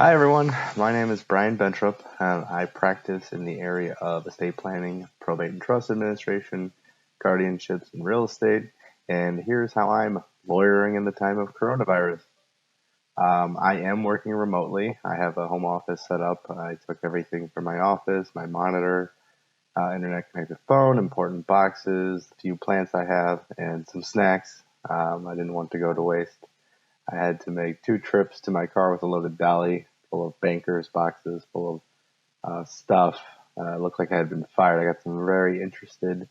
Hi everyone, my name is Brian Bentrup. I practice in the area of estate planning, probate and trust administration, guardianships, and real estate. And here's how I'm lawyering in the time of coronavirus. I am working remotely. I have a home office set up. I took everything from my office, my monitor, internet connected phone, important boxes, a few plants I have, and some snacks. I didn't want to go to waste. I had to make 2 trips to my car with a loaded dolly full of bankers boxes, full of stuff. It looked like I had been fired. I got some very interested,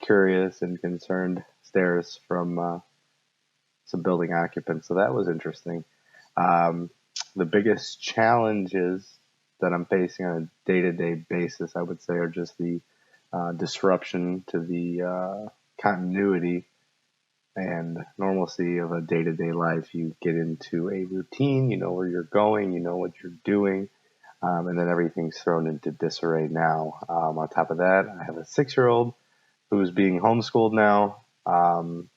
curious, and concerned stares from some building occupants, so that was interesting. Um, the biggest challenges that I'm facing on a day-to-day basis, I would say, are just the disruption to the continuity and normalcy of a day-to-day life. You get into a routine, you know where you're going, you know what you're doing, and then everything's thrown into disarray now. On top of that, I have a 6-year-old who's being homeschooled now, and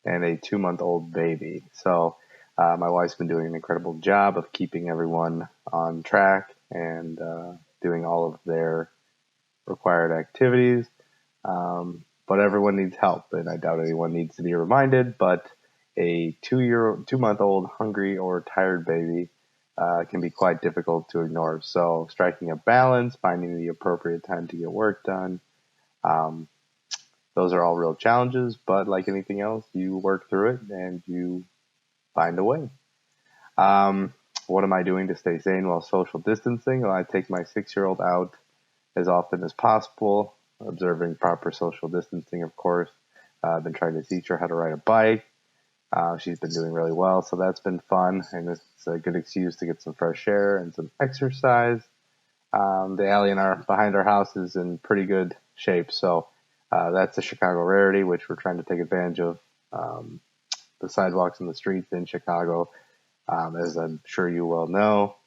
a 2-month-old baby. So my wife's been doing an incredible job of keeping everyone on track and doing all of their required activities. But everyone needs help, and I doubt anyone needs to be reminded. But a 2-month-old hungry or tired baby can be quite difficult to ignore. So striking a balance, finding the appropriate time to get work done, um, those are all real challenges. But like anything else, you work through it and you find a way. Um, what am I doing to stay sane while social distancing? Well, I take my 6-year-old out as often as possible, observing proper social distancing, of course. I've been trying to teach her how to ride a bike. She's been doing really well, so that's been fun, and it's a good excuse to get some fresh air and some exercise. The alley behind our house is in pretty good shape, so that's a Chicago rarity, which we're trying to take advantage of. The sidewalks and the streets in Chicago, as I'm sure you well know,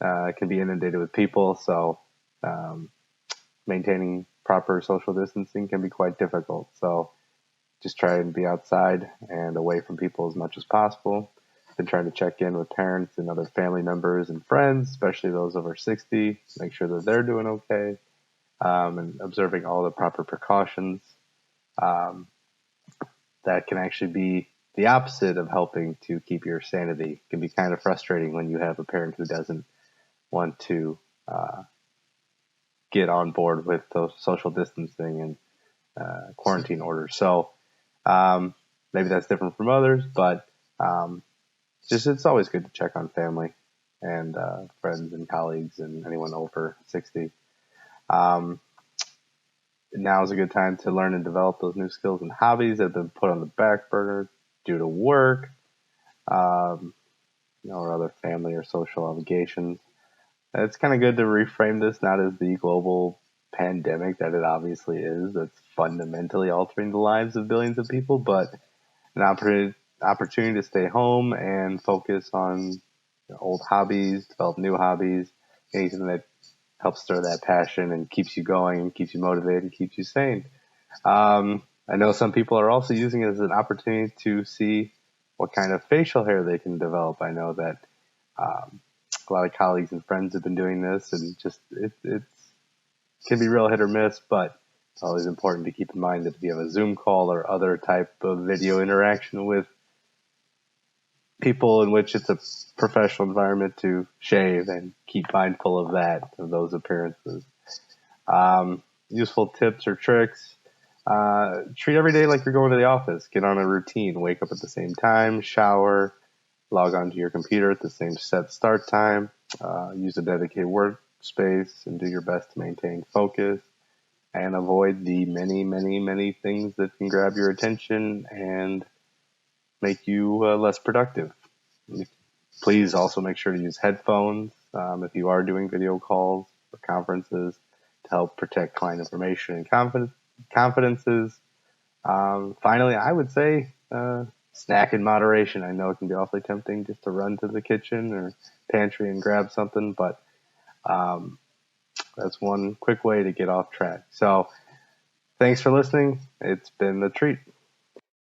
can be inundated with people, so maintaining proper social distancing can be quite difficult. So just try and be outside and away from people as much as possible. Been trying to check in with parents and other family members and friends, especially those over 60, make sure that they're doing okay, and observing all the proper precautions. Um, that can actually be the opposite of helping to keep your sanity. It can be kind of frustrating when you have a parent who doesn't want to get on board with those social distancing and quarantine orders. So maybe that's different from others, but just it's always good to check on family and friends and colleagues and anyone over 60. Now is a good time to learn and develop those new skills and hobbies that have been put on the back burner due to work, or other family or social obligations. It's kind of good to reframe this not as the global pandemic that it obviously is, that's fundamentally altering the lives of billions of people, but an opportunity to stay home and focus on old hobbies, develop new hobbies, anything that helps stir that passion and keeps you going and keeps you motivated and keeps you sane. I know some people are also using it as an opportunity to see what kind of facial hair they can develop. I know that a lot of colleagues and friends have been doing this, and just it can be real hit or miss, but it's always important to keep in mind that if you have a Zoom call or other type of video interaction with people in which it's a professional environment, to shave and keep mindful of that, of those appearances. Useful tips or tricks. Treat every day like you're going to the office. Get on a routine. Wake up at the same time, shower, log onto your computer at the same set start time, use a dedicated workspace, and do your best to maintain focus and avoid the many, many, many things that can grab your attention and make you less productive. Please also make sure to use headphones if you are doing video calls or conferences to help protect client information and confidences. Finally, I would say snack in moderation. I know it can be awfully tempting just to run to the kitchen or pantry and grab something, but that's one quick way to get off track. So thanks for listening. It's been a treat.